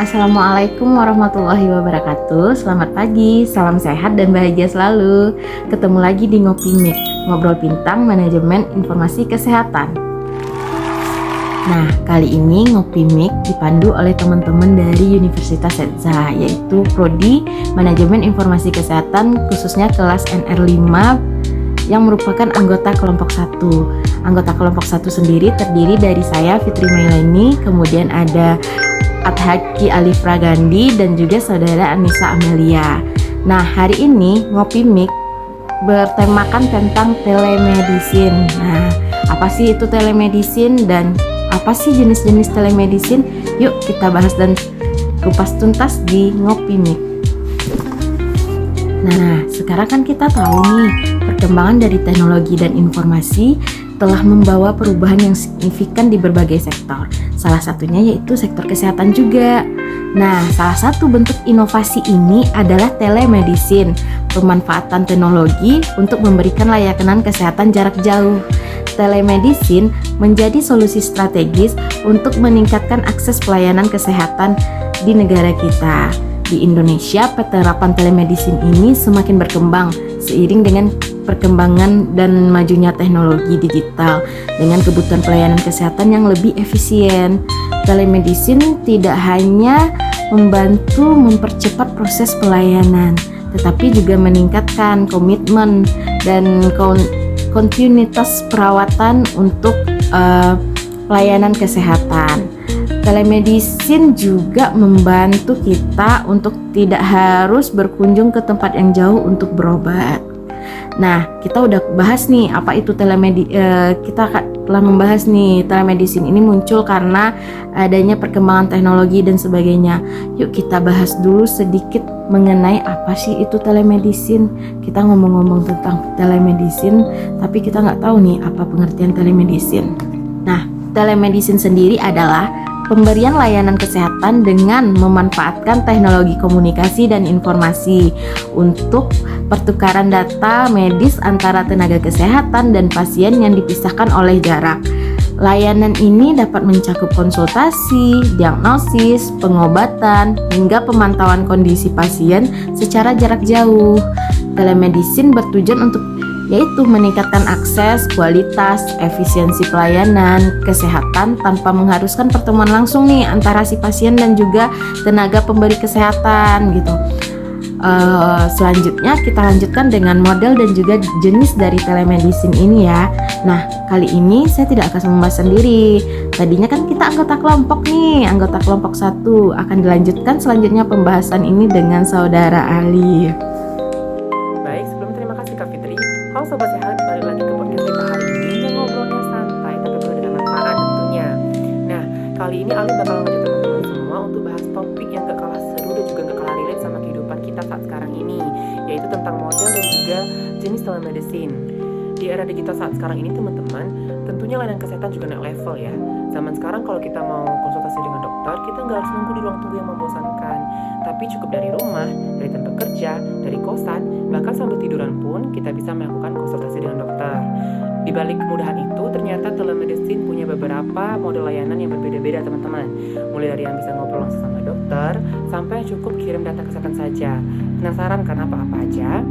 Assalamualaikum warahmatullahi wabarakatuh. Selamat pagi, salam sehat dan bahagia selalu. Ketemu lagi di Ngopi Mik, ngobrol bintang manajemen informasi kesehatan. Nah, kali ini Ngopi Mik dipandu oleh teman-teman dari Universitas Setza, yaitu Prodi Manajemen Informasi Kesehatan khususnya kelas NR5 yang merupakan anggota kelompok 1. Anggota kelompok 1 sendiri terdiri dari saya Fitri Mailani, kemudian ada Adhaki Alif Ragandi dan juga saudara Anissa Amelia. Nah, hari ini Ngopi Mik bertemakan tentang telemedicine. Nah, apa sih itu telemedicine dan apa sih jenis-jenis telemedicine? Yuk kita bahas dan kupas tuntas di Ngopi Mik. Nah, sekarang kan kita tahu nih, perkembangan dari teknologi dan informasi telah membawa perubahan yang signifikan di berbagai sektor. Salah satunya yaitu sektor kesehatan juga. Nah, salah satu bentuk inovasi ini adalah telemedicine, pemanfaatan teknologi untuk memberikan layanan kesehatan jarak jauh. Telemedicine menjadi solusi strategis untuk meningkatkan akses pelayanan kesehatan di negara kita. Di Indonesia, penerapan telemedicine ini semakin berkembang seiring dengan perkembangan dan majunya teknologi digital dengan kebutuhan pelayanan kesehatan yang lebih efisien. Telemedicine tidak hanya membantu mempercepat proses pelayanan, tetapi juga meningkatkan komitmen dan kontinuitas perawatan untuk pelayanan kesehatan. Telemedicine juga membantu kita untuk tidak harus berkunjung ke tempat yang jauh untuk berobat. Nah, kita udah bahas nih apa itu kita telah membahas nih telemedicine ini muncul karena adanya perkembangan teknologi dan sebagainya. Yuk kita bahas dulu sedikit mengenai apa sih itu telemedicine. Kita ngomong-ngomong tentang telemedicine, tapi kita nggak tahu nih apa pengertian telemedicine. Nah, telemedicine sendiri adalah pemberian layanan kesehatan dengan memanfaatkan teknologi komunikasi dan informasi untuk pertukaran data medis antara tenaga kesehatan dan pasien yang dipisahkan oleh jarak. Layanan ini dapat mencakup konsultasi, diagnosis, pengobatan, hingga pemantauan kondisi pasien secara jarak jauh. Telemedicine bertujuan untuk yaitu meningkatkan akses, kualitas, efisiensi pelayanan kesehatan tanpa mengharuskan pertemuan langsung nih antara si pasien dan juga tenaga pemberi kesehatan gitu. Selanjutnya kita lanjutkan dengan model dan juga jenis dari telemedicine ini ya. Nah, kali ini saya tidak akan membahas sendiri. Tadinya kan kita anggota kelompok nih, anggota kelompok 1. Akan dilanjutkan selanjutnya pembahasan ini dengan saudara Ali. Baik, sebelum terima kasih Kak Fitri. Halo Sobat Sehat, balik lagi ke podcast kita hari ini yang ngobrolnya santai tapi penuh dengan manfaat tentunya. Nah, kali ini Ali bakal ngajak teman-teman semua untuk bahas topik yang gak kalah seru dan juga gak kalah relate sama kehidupan kita saat sekarang ini, yaitu tentang model dan juga jenis telemedicine. Di era digital saat sekarang ini teman-teman, tentunya layanan kesehatan juga naik level ya. Zaman sekarang kalau kita mau konsultasi dengan dokter, kita nggak harus nunggu di ruang tunggu yang membosankan, tapi cukup dari rumah, dari tempat kerja, dari kosan, bahkan sambil tiduran pun kita bisa melakukan konsultasi dengan dokter. Di balik kemudahan itu, ternyata telemedicine punya beberapa model layanan yang berbeda-beda teman-teman. Mulai dari yang bisa ngobrol langsung sama dokter, sampai cukup kirim data kesehatan saja. Penasaran kan apa-apa aja?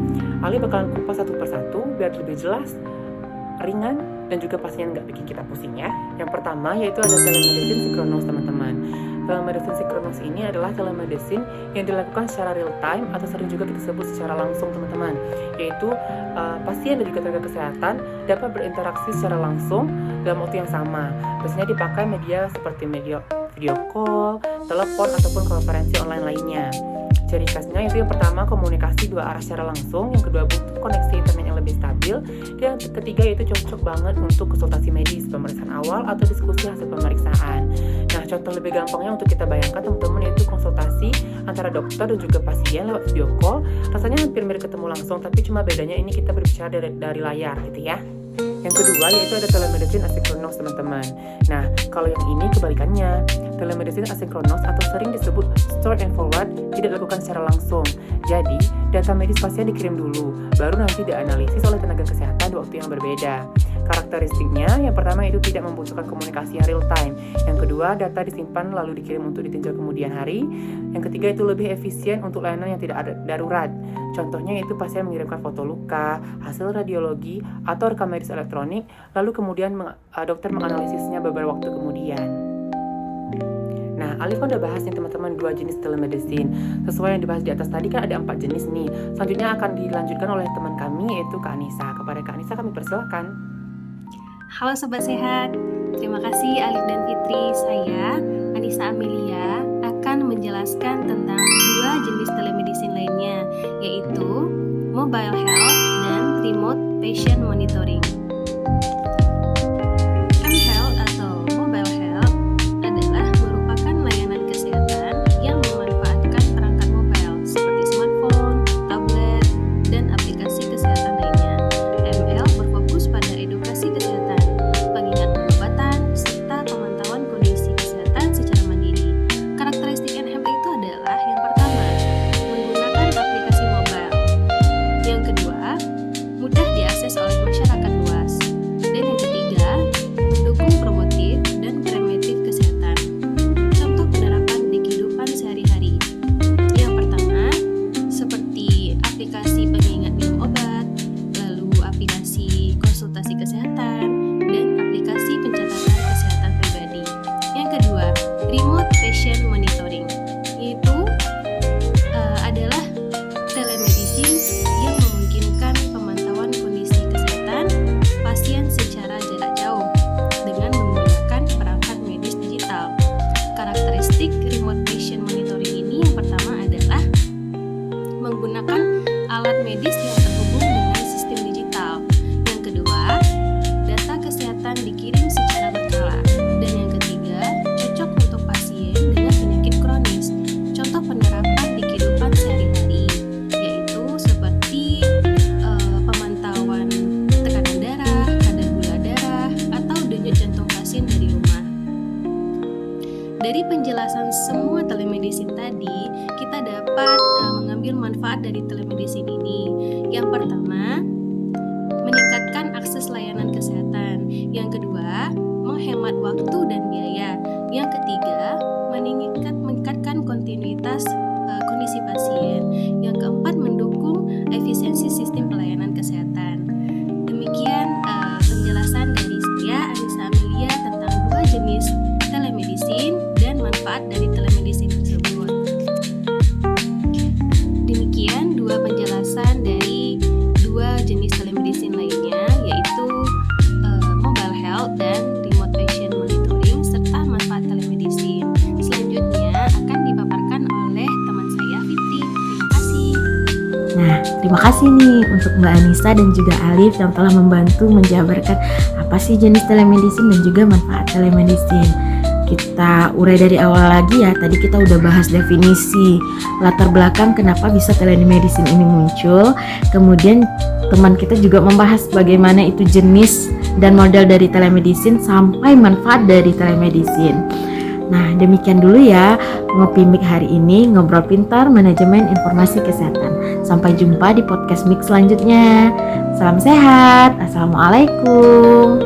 Ali bakalan kupas satu persatu biar lebih jelas, ringan, dan juga pastinya nggak bikin kita pusing ya. Yang pertama yaitu ada telemedicine sinkronos teman-teman. Telemedicine sinkronos ini adalah telemedicine yang dilakukan secara real time atau sering juga kita sebut secara langsung teman-teman, yaitu pasien dan juga tenaga kesehatan dapat berinteraksi secara langsung dalam waktu yang sama. Biasanya dipakai media seperti video call, telepon, ataupun konferensi online lainnya. Ciri khasnya itu yang pertama komunikasi dua arah secara langsung, yang kedua butuh koneksi internet yang lebih stabil, dan yang ketiga yaitu cocok banget untuk konsultasi medis, pemeriksaan awal atau diskusi hasil pemeriksaan. Nah, contoh lebih gampangnya untuk kita bayangkan teman-teman yaitu konsultasi antara dokter dan juga pasien lewat video call. Rasanya hampir mirip ketemu langsung, tapi cuma bedanya ini kita berbicara dari layar gitu ya. Yang kedua yaitu ada telemedicine asinkronos teman-teman. Nah, kalau yang ini kebalikannya. Telemedicine asinkronos atau sering disebut store and forward tidak dilakukan secara langsung. Jadi, data medis pasien dikirim dulu, baru nanti dianalisis oleh tenaga kesehatan di waktu yang berbeda. karakteristiknya, yang pertama itu tidak membutuhkan komunikasi yang real time. Yang kedua, data disimpan lalu dikirim untuk ditinjau kemudian hari. Yang ketiga itu lebih efisien untuk layanan yang tidak ada darurat. Contohnya itu pasien mengirimkan foto luka, hasil radiologi, atau rekam medis elektronik, lalu kemudian dokter menganalisisnya beberapa waktu kemudian. Nah, Alif udah bahas nih teman-teman 2 jenis telemedicine. Sesuai yang dibahas di atas tadi kan ada 4 jenis nih. Selanjutnya akan dilanjutkan oleh teman kami yaitu Kak Anissa. Kepada Kak Anissa kami persilakan. Halo Sobat Sehat, terima kasih Alif dan Fitri. Saya, Anissa Amelia, akan menjelaskan tentang 2 jenis telemedicine lainnya, yaitu Mobile Health dan Remote Patient Monitoring. mHealth atau Mobile Health adalah merupakan layanan kesehatan yang memanfaatkan perangkat mobile seperti smartphone, tablet, dan aplikasi kesehatan lainnya. mL berfokus pada edukasi kesehatan, pengingat pengobatan, serta pemantauan kondisi kesehatan secara mandiri. Karakteristik mHealth itu adalah yang pertama, menggunakan aplikasi mobile. Yang kedua, mudah diakses oleh masyarakat luas. Dan yang ketiga, mendukung promotif dan preventif kesehatan. Contoh penerapan di kehidupan sehari-hari. Yang pertama, seperti aplikasi pengingat minum obat, lalu aplikasi konsultasi kesehatan, dan aplikasi pencatatan kesehatan pribadi. Yang kedua, remote patient monitoring, yaitu adalah telemedicine yang memungkinkan pemantauan kondisi kesehatan pasien secara jarak jauh dengan menggunakan perangkat medis digital. Karakteristik remote patient monitoring ini yang pertama adalah menggunakan alat medis yang terhubung dengan sistem digital. Yang kedua, data kesehatan dikirim secara berkala. Dan yang ketiga, cocok untuk pasien dengan penyakit kronis. Contoh penerapan di kehidupan sehari-hari yaitu seperti pemantauan tekanan darah, kadar gula darah, atau denyut jantung pasien dari rumah. Dari penjelasan semua telemedicine tadi, kita dapat mengambil manfaat dari telemedicine ini. Yang pertama, meningkatkan akses layanan kesehatan. Yang kedua, menghemat waktu dan biaya. Yang ketiga, meningkatkan kontinuitas kondisi pasien. Yang keempat, mendukung efisiensi sistem pelayanan kesehatan. Demikian penjelasan dari saya, Anissa Amelia, tentang 2 jenis telemedicine dan manfaat dari telemedicine tersebut. Demikian 2 penjelasan dari 2 jenis telemedicine lainnya, yaitu mobile health dan remote patient monitoring serta manfaat telemedicine. Selanjutnya akan dipaparkan oleh teman saya Fitri. Terima kasih. Nah, terima kasih nih untuk Mbak Anissa dan juga Alif yang telah membantu menjabarkan apa sih jenis telemedicine dan juga manfaat telemedicine. Kita urai dari awal lagi ya. Tadi kita udah bahas definisi, latar belakang kenapa bisa telemedicine ini muncul. Kemudian teman kita juga membahas bagaimana itu jenis dan model dari telemedicine sampai manfaat dari telemedicine. Nah, demikian dulu ya Ngopi Mik hari ini, ngobrol pintar manajemen informasi kesehatan. Sampai jumpa di podcast Mik selanjutnya. Salam sehat. Assalamualaikum.